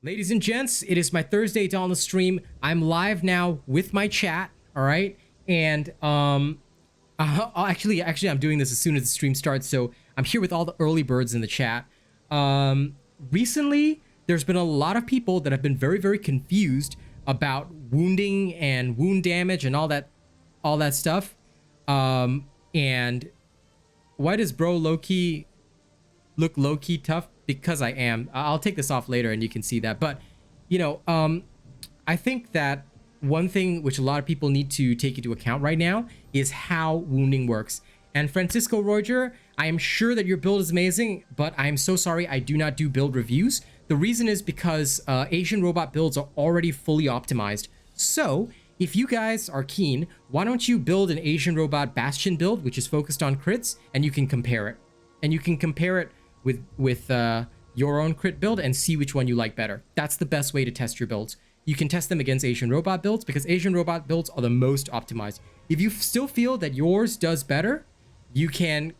Ladies and gents, it is my Thursday Dauntless stream. I'm live now with my chat, all right? And actually, I'm doing this as soon as the stream starts, so I'm here with all the early birds in the chat. Recently, there's been a lot of people that have been very, very confused about wounding and wound damage and all that stuff. And why does bro low-key look low-key tough? Because I am. I'll take this off later and you can see that. But, you know, I think that one thing which a lot of people need to take into account right now is how wounding works. And Francisco Roger, I am sure that your build is amazing, but I'm so sorry I do not do build reviews. The reason is because AsianRobot builds are already fully optimized. So if you guys are keen, why don't you build an AsianRobot Bastion build, which is focused on crits, and you can compare it. And you can compare it with your own crit build and see which one you like better. That's the best way to test your builds. You can test them against AsianRobot builds because AsianRobot builds are the most optimized. If you still feel that yours does better, you can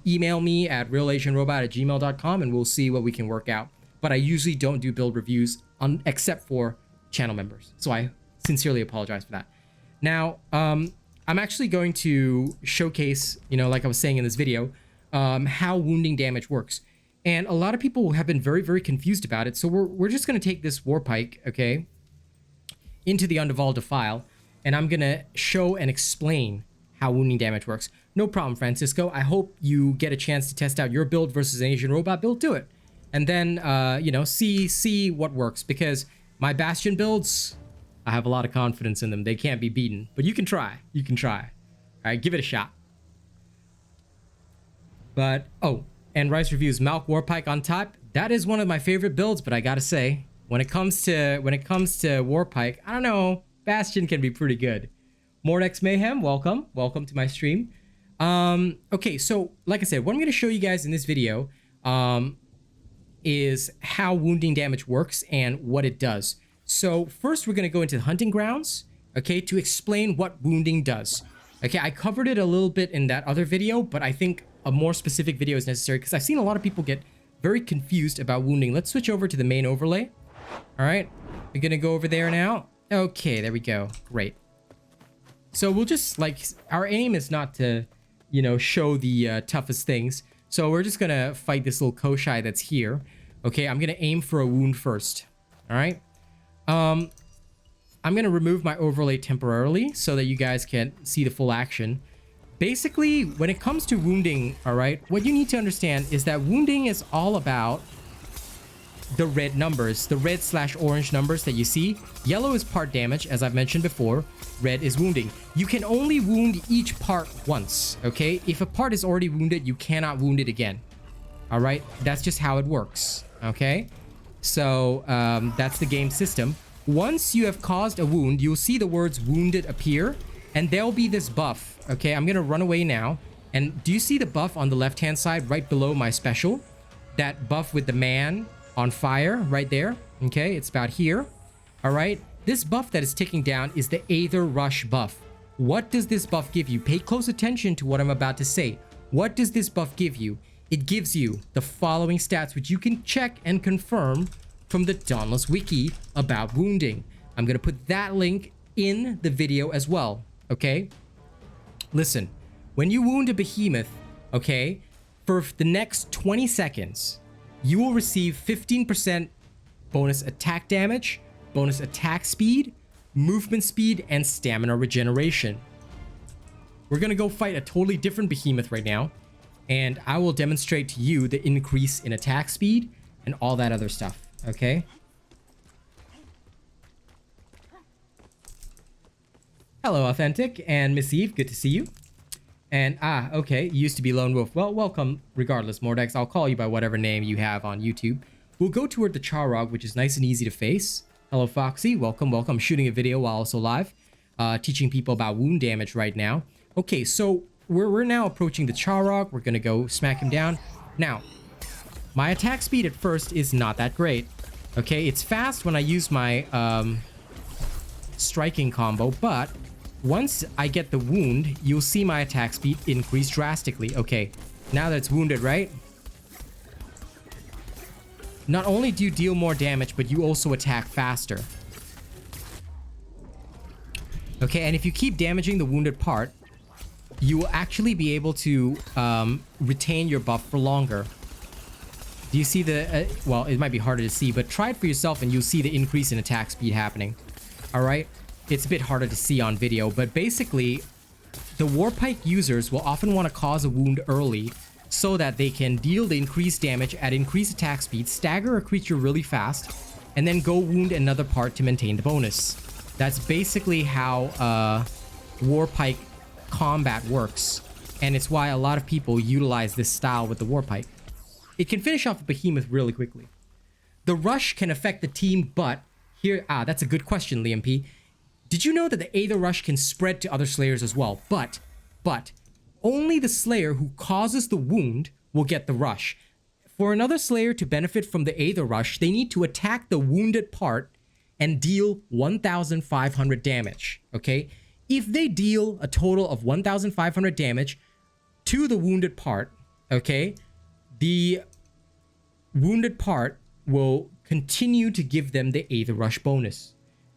email me at RealAsianRobot@gmail.com and we'll see what we can work out. But I usually don't do build reviews except for channel members. So I sincerely apologize for that. Now, I'm actually going to showcase, you know, like I was saying in this video, how wounding damage works. And a lot of people have been very, very confused about it. So we're just going to take this war pike, okay, into the Underval Defile, and I'm going to show and explain how wounding damage works. No problem, Francisco. I hope you get a chance to test out your build versus an AsianRobot build. Do it. And then, you know, see what works. Because my Bastion builds, I have a lot of confidence in them. They can't be beaten. But you can try. You can try. All right, give it a shot. But, oh, and Rice reviews Malk Warpike on top. That is one of my favorite builds, but I gotta say, when it comes to Warpike, I don't know, Bastion can be pretty good. Mordex Mayhem, welcome to my stream. Okay, so like I said, what I'm gonna show you guys in this video is how wounding damage works and what it does. So first, we're gonna go into the hunting grounds, okay, to explain what wounding does. Okay, I covered it a little bit in that other video, but I think a more specific video is necessary because I've seen a lot of people get very confused about wounding. Let's switch over to the main overlay. All right, we're gonna go over there now. Okay, there we go. Great. So we'll just, like, our aim is not to, you know, show the toughest things. So we're just gonna fight this little Koshai that's here. Okay, I'm gonna aim for a wound first. All right. I'm gonna remove my overlay temporarily so that you guys can see the full action. Basically, when it comes to wounding, all right, what you need to understand is that wounding is all about the red numbers, the red/orange numbers that you see. Yellow is part damage, as I've mentioned before. Red is wounding. You can only wound each part once, okay? If a part is already wounded, you cannot wound it again. All right, that's just how it works, okay? So that's the game system. Once you have caused a wound, you'll see the words wounded appear, and there'll be this buff. Okay, I'm gonna run away now. And do you see the buff on the left-hand side right below my special? That buff with the man on fire right there. Okay, it's about here. All right, this buff that is ticking down is the Aether Rush buff. What does this buff give you? Pay close attention to what I'm about to say. What does this buff give you? It gives you the following stats, which you can check and confirm from the Dauntless wiki about wounding. I'm gonna put that link in the video as well, okay? Listen, when you wound a behemoth, okay, for the next 20 seconds, you will receive 15% bonus attack damage, bonus attack speed, movement speed, and stamina regeneration. We're gonna go fight a totally different behemoth right now, and I will demonstrate to you the increase in attack speed and all that other stuff. Okay. Hello, Authentic and Miss Eve. Good to see you. And okay, you used to be Lone Wolf. Well, welcome regardless, Mordex. I'll call you by whatever name you have on YouTube. We'll go toward the Charog, which is nice and easy to face. Hello, Foxy. Welcome. I'm shooting a video while also live, teaching people about wound damage right now. Okay, so we're now approaching the Charog. We're gonna go smack him down. Now, my attack speed at first is not that great. Okay, it's fast when I use my striking combo, but once I get the wound, you'll see my attack speed increase drastically. Okay, now that it's wounded, right? not only do you deal more damage, but you also attack faster. Okay, and if you keep damaging the wounded part, you will actually be able to retain your buff for longer. Do you see the... well, it might be harder to see, but try it for yourself and you'll see the increase in attack speed happening. Alright? It's a bit harder to see on video, but basically, the Warpike users will often want to cause a wound early so that they can deal the increased damage at increased attack speed, stagger a creature really fast, and then go wound another part to maintain the bonus. That's basically how Warpike combat works, and it's why a lot of people utilize this style with the Warpike. It can finish off a behemoth really quickly. The rush can affect the team, but here, that's a good question, Liam P. Did you know that the Aether Rush can spread to other Slayers as well? But only the Slayer who causes the wound will get the rush. For another Slayer to benefit from the Aether Rush, they need to attack the wounded part and deal 1,500 damage, okay? If they deal a total of 1,500 damage to the wounded part, okay, the wounded part will continue to give them the Aether Rush bonus.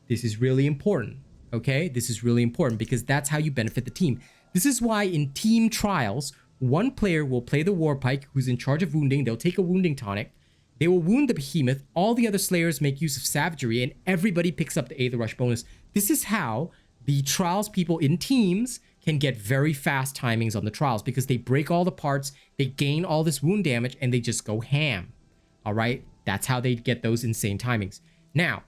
This is really important, okay? This is really important because that's how you benefit the team. This is why in team trials, one player will play the Warpike who's in charge of wounding. They'll take a wounding tonic. They will wound the behemoth. All the other Slayers make use of savagery and everybody picks up the Aether Rush bonus. This is how the trials people in teams can get very fast timings on the trials because they break all the parts, they gain all this wound damage, and they just go ham. All right? That's how they get those insane timings. Now,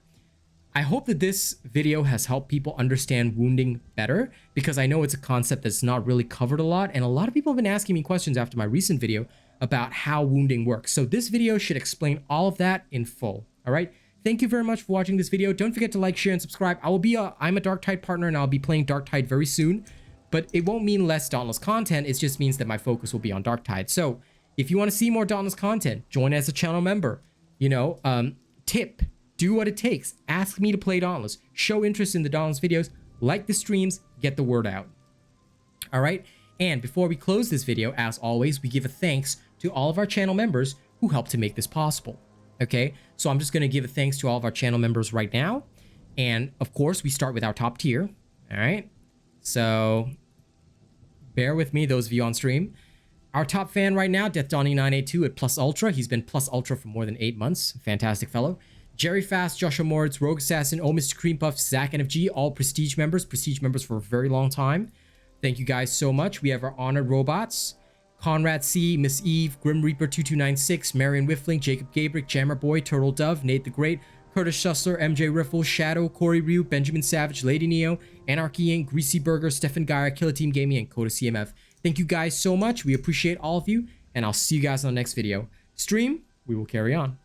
I hope that this video has helped people understand wounding better because I know it's a concept that's not really covered a lot, and a lot of people have been asking me questions after my recent video about how wounding works. So this video should explain all of that in full. All right? Thank you very much for watching this video. Don't forget to like, share, and subscribe. I'm a Darktide partner, and I'll be playing Darktide very soon. But it won't mean less Dauntless content. It just means that my focus will be on Darktide. So if you want to see more Dauntless content, join as a channel member. You know, tip, do what it takes. Ask me to play Dauntless. Show interest in the Dauntless videos. Like the streams. Get the word out. All right? And before we close this video, as always, we give a thanks to all of our channel members who helped to make this possible. Okay, so I'm just going to give a thanks to all of our channel members right now. And of course, we start with our top tier. All right, so bear with me, those of you on stream. Our top fan right now, DeathDonny982 at Plus Ultra. He's been Plus Ultra for more than 8 months. Fantastic fellow. Jerry Fast, Joshua Moritz, Rogue Assassin, Oh Mr. Cream Puff, Zach NFG, all prestige members for a very long time. Thank you guys so much. We have our honored robots. Conrad C, Miss Eve, Grim Reaper 2296, Marion Whiffling, Jacob Gabrick, Jammer Boy, Turtle Dove, Nate the Great, Curtis Schussler, MjRiffle, Shadow, Corey Ryu, Benjamin Savage, Lady Neo, Anarchy Inc., Greasy Burger, Stefan Geyer, Killer Team Gaming, and Coda CMF. Thank you guys so much. We appreciate all of you, and I'll see you guys on the next video. Stream, we will carry on.